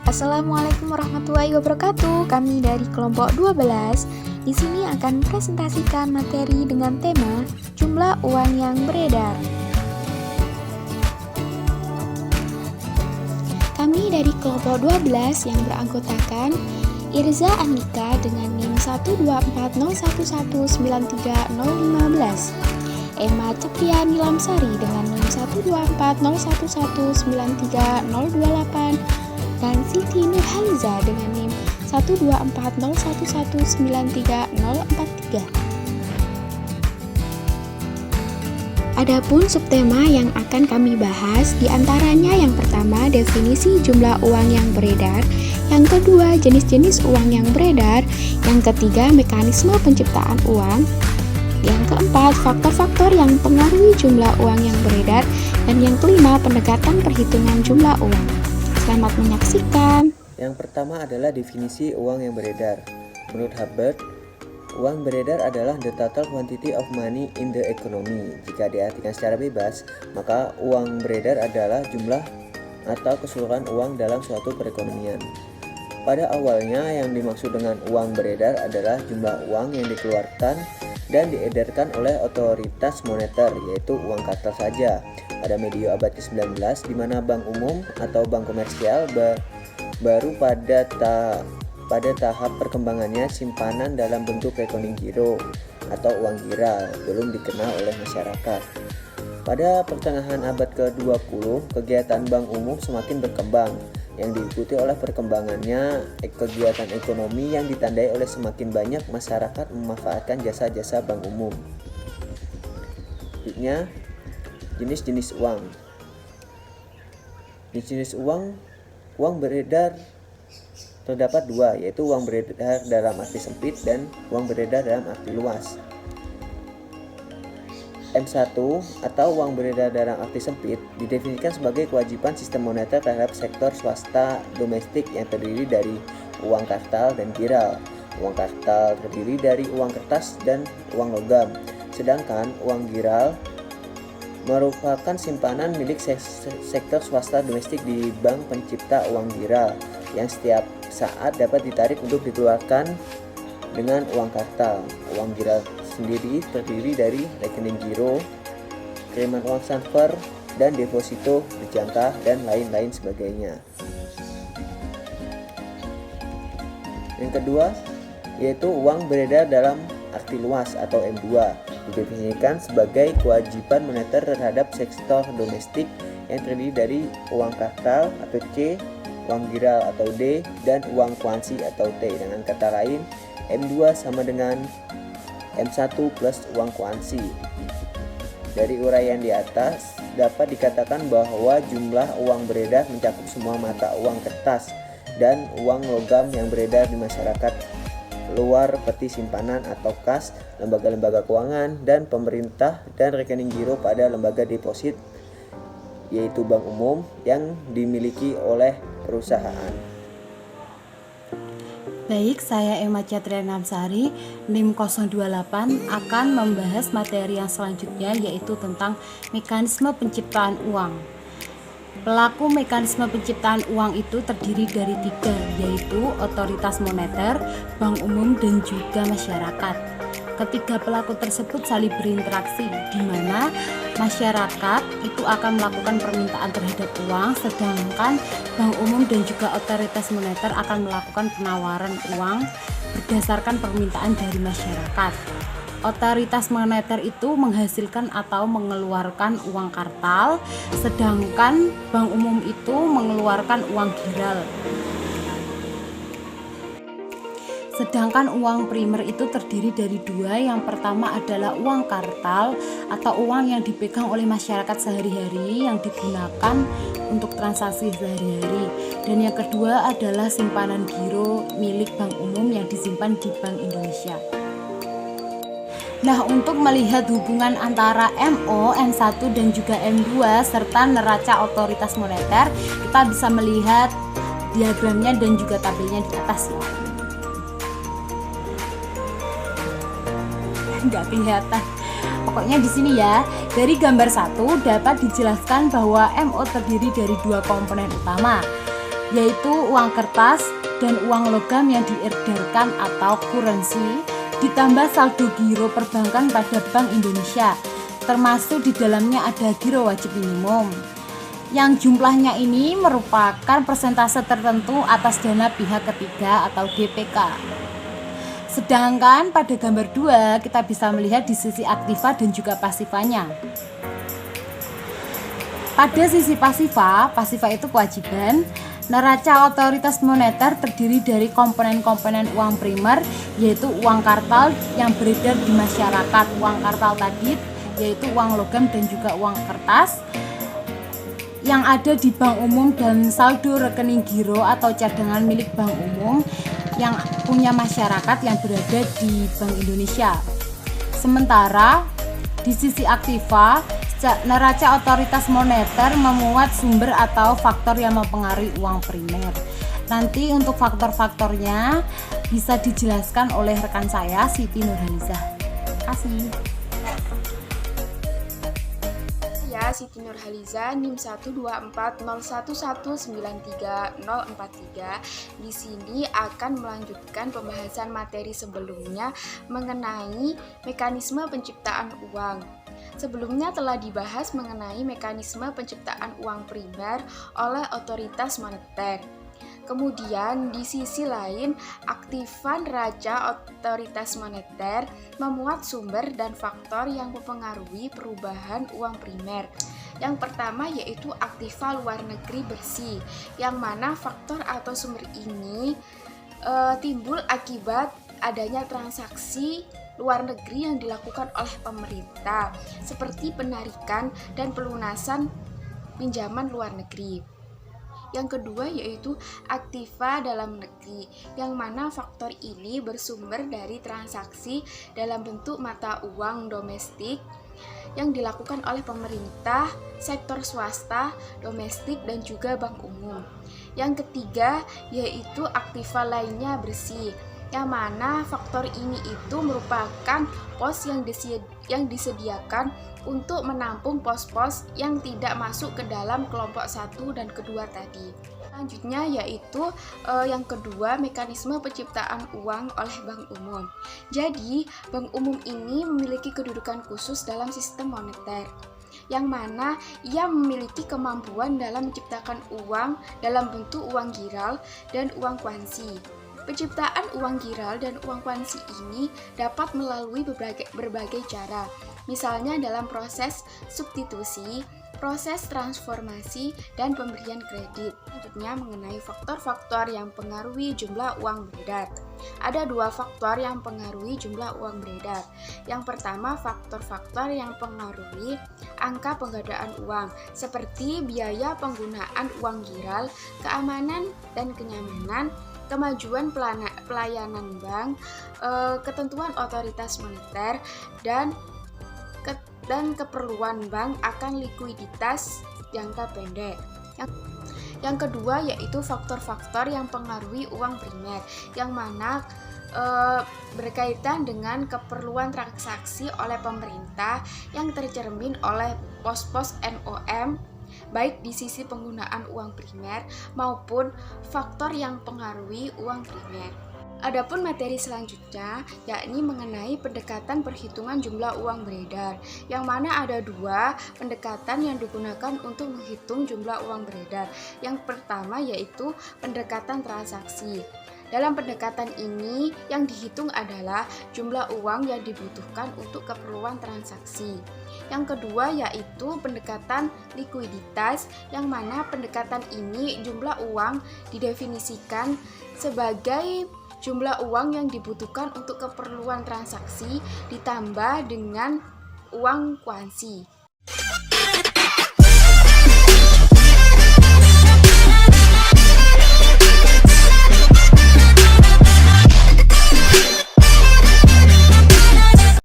Assalamualaikum warahmatullahi wabarakatuh. Kami dari kelompok 12 di sini akan presentasikan materi dengan tema jumlah uang yang beredar. Kami dari kelompok 12 yang beranggotakan Irza Andika dengan NIM 12401193015, Emma Cepriani Lamsari dengan NIM 12401193028, dan Siti Nurhaliza dengan NIM 12401193043. Adapun subtema yang akan kami bahas diantaranya yang pertama definisi jumlah uang yang beredar, yang kedua jenis-jenis uang yang beredar, yang ketiga mekanisme penciptaan uang, yang keempat faktor-faktor yang mempengaruhi jumlah uang yang beredar, dan yang kelima pendekatan perhitungan jumlah uang. Selamat menyaksikan. Yang pertama adalah definisi uang yang beredar. Menurut Hubbard, uang beredar adalah the total quantity of money in the economy. Jika diartikan secara bebas, maka uang beredar adalah jumlah atau keseluruhan uang dalam suatu perekonomian. Pada awalnya yang dimaksud dengan uang beredar adalah jumlah uang yang dikeluarkan dan diedarkan oleh otoritas moneter, yaitu uang kartal saja. Pada medio abad ke-19, di mana bank umum atau bank komersial baru pada tahap perkembangannya, simpanan dalam bentuk rekening giro atau uang giral belum dikenal oleh masyarakat. Pada pertengahan abad ke-20, kegiatan bank umum semakin berkembang, yang diikuti oleh perkembangannya kegiatan ekonomi yang ditandai oleh semakin banyak masyarakat memanfaatkan jasa-jasa bank umum. Berikutnya, jenis-jenis uang. Jenis-jenis uang beredar terdapat dua, yaitu uang beredar dalam arti sempit dan uang beredar dalam arti luas. M1 atau uang beredar dalam arti sempit didefinisikan sebagai kewajiban sistem moneter terhadap sektor swasta domestik yang terdiri dari uang kartal dan giral. Uang kartal terdiri dari uang kertas dan uang logam, sedangkan uang giral merupakan simpanan milik sektor swasta domestik di bank pencipta uang giral yang setiap saat dapat ditarik untuk dikeluarkan dengan uang kartal. Uang giral sendiri terdiri dari rekening giro, kiriman uang transfer, dan deposito berjangka, dan lain-lain sebagainya. Yang kedua yaitu uang beredar dalam arti luas atau M2, didefinisikan sebagai kewajiban moneter terhadap sektor domestik yang terdiri dari uang kartal atau C, uang giral atau D, dan uang kuansi atau T. Dengan kata lain, M2 sama dengan M1 plus uang kuansi. Dari uraian di atas dapat dikatakan bahwa jumlah uang beredar mencakup semua mata uang kertas dan uang logam yang beredar di masyarakat luar seperti simpanan atau kas, lembaga-lembaga keuangan, dan pemerintah, dan rekening giro pada lembaga deposit, yaitu bank umum yang dimiliki oleh perusahaan. Baik, saya Emma Cepriani Lamsari, NIM 028 akan membahas materi yang selanjutnya, yaitu tentang mekanisme penciptaan uang. Pelaku mekanisme penciptaan uang itu terdiri dari tiga, yaitu otoritas moneter, bank umum, dan juga masyarakat. Ketiga pelaku tersebut saling berinteraksi, di mana masyarakat itu akan melakukan permintaan terhadap uang, sedangkan bank umum dan juga otoritas moneter akan melakukan penawaran uang berdasarkan permintaan dari masyarakat. Otoritas moneter itu menghasilkan atau mengeluarkan uang kartal, sedangkan bank umum itu mengeluarkan uang giral. Sedangkan uang primer itu terdiri dari dua. Yang pertama adalah uang kartal atau uang yang dipegang oleh masyarakat sehari-hari yang digunakan untuk transaksi sehari-hari. Dan yang kedua adalah simpanan giro milik bank umum yang disimpan di Bank Indonesia. Nah, untuk melihat hubungan antara MO, M1 dan juga M2 serta neraca otoritas moneter, kita bisa melihat diagramnya dan juga tabelnya di atas ya. Nggak kelihatan. Pokoknya di sini ya, dari gambar 1 dapat dijelaskan bahwa MO terdiri dari dua komponen utama. yaitu uang kertas dan uang logam yang diedarkan atau currency, ditambah saldo giro perbankan pada Bank Indonesia, termasuk di dalamnya ada giro wajib minimum, yang jumlahnya ini merupakan persentase tertentu atas dana pihak ketiga atau DPK. Sedangkan pada gambar 2 kita bisa melihat di sisi aktiva dan juga pasifanya. Pada sisi pasiva itu kewajiban. Neraca otoritas moneter terdiri dari komponen-komponen uang primer, yaitu uang kartal yang beredar di masyarakat. Uang kartal tadi yaitu uang logam dan juga uang kertas yang ada di bank umum dan saldo rekening giro atau cadangan milik bank umum yang punya masyarakat yang berada di Bank Indonesia. Sementara di sisi aktiva, neraca otoritas moneter memuat sumber atau faktor yang mempengaruhi uang primer. Nanti untuk faktor-faktornya bisa dijelaskan oleh rekan saya Siti Nurhalizah. Terima kasih. Siti Nurhalizah, NIM 12401193043. Di sini akan melanjutkan pembahasan materi sebelumnya mengenai mekanisme penciptaan uang. Sebelumnya telah dibahas mengenai mekanisme penciptaan uang primer oleh otoritas moneter. Kemudian di sisi lain, aktiva neraca otoritas moneter memuat sumber dan faktor yang mempengaruhi perubahan uang primer. Yang pertama yaitu aktiva luar negeri bersih, yang mana faktor atau sumber ini timbul akibat adanya transaksi luar negeri yang dilakukan oleh pemerintah, seperti penarikan dan pelunasan pinjaman luar negeri. Yang kedua yaitu aktiva dalam negeri, yang mana faktor ini bersumber dari transaksi dalam bentuk mata uang domestik yang dilakukan oleh pemerintah, sektor swasta, domestik, dan juga bank umum. Yang ketiga yaitu aktiva lainnya bersih, yang mana faktor ini itu merupakan pos yang disediakan untuk menampung pos-pos yang tidak masuk ke dalam kelompok 1 dan kedua tadi. Selanjutnya yaitu yang kedua, mekanisme penciptaan uang oleh bank umum. Jadi, bank umum ini memiliki kedudukan khusus dalam sistem moneter, yang mana ia memiliki kemampuan dalam menciptakan uang dalam bentuk uang giral dan uang kuansi. Penciptaan uang giral dan uang kuansi ini dapat melalui berbagai cara, misalnya dalam proses substitusi, proses transformasi, dan pemberian kredit. Selanjutnya mengenai faktor-faktor yang mempengaruhi jumlah uang beredar. Ada dua faktor yang mempengaruhi jumlah uang beredar. Yang pertama, faktor-faktor yang mempengaruhi angka penggandaan uang, seperti biaya penggunaan uang giral, keamanan dan kenyamanan, kemajuan pelayanan bank, ketentuan otoritas moneter, dan keperluan bank akan likuiditas jangka pendek. Yang kedua yaitu faktor-faktor yang mempengaruhi uang primer, yang mana berkaitan dengan keperluan transaksi oleh pemerintah yang tercermin oleh pos-pos NOM, baik di sisi penggunaan uang primer maupun faktor yang mempengaruhi uang primer. Adapun materi selanjutnya yakni mengenai pendekatan perhitungan jumlah uang beredar, yang mana ada dua pendekatan yang digunakan untuk menghitung jumlah uang beredar. Yang pertama yaitu pendekatan transaksi. Dalam pendekatan ini yang dihitung adalah jumlah uang yang dibutuhkan untuk keperluan transaksi. Yang kedua yaitu pendekatan likuiditas, yang mana pendekatan ini jumlah uang didefinisikan sebagai jumlah uang yang dibutuhkan untuk keperluan transaksi ditambah dengan uang kuansi.